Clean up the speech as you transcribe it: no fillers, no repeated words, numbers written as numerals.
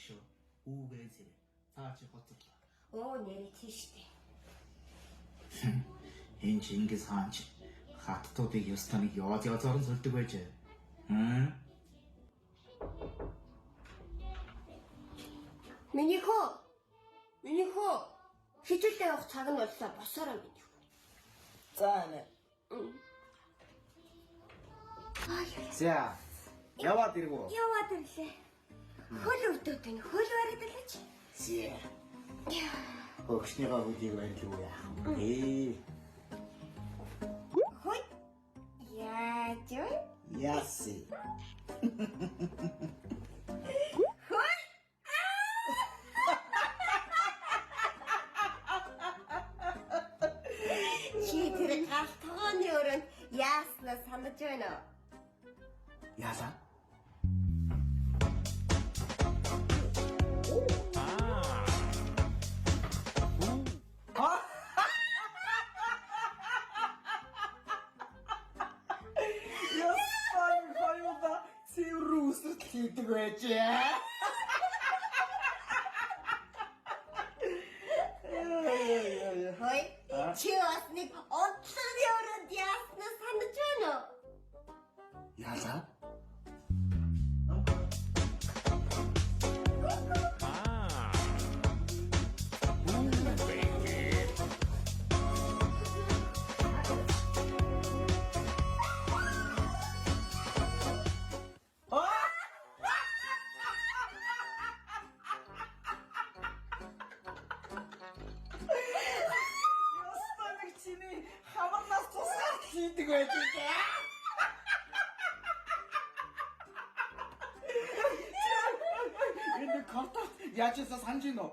шүү. Үгээсээ. Цаа чи хоцорлоо. Оо нэрээ тийштэй. Энэ Чингис хаан ч хаттуудыг ёстаныг язорон сольдог байж. Миний хөө. Хичээлдээ явах цаг нь боллоо. Босоороо миний хөө. За нэ. За. Яваад иргүү. Яваад ирлээ. Хөл өвдөд энэ хөл бариад илээч. Зэ. Өгчнийгаа хөлийг барилгүй яах вэ? Хой. Яаж вэ? Яси. Хой. Чи тэр галтгооны өрөөнд яаснаа санаж байна уу? Яалаа. Ясан хоёуда цэврүүсэт хийдэг байж. Хой. Чи бас нэг онцлогны өрөөнд яаснаа санаж байна уу? Яалаа. Ястаныг чиний хамарнаас тусгаад хийдэг байж тээ. Энэ контакт яаж ч санаж гинөө.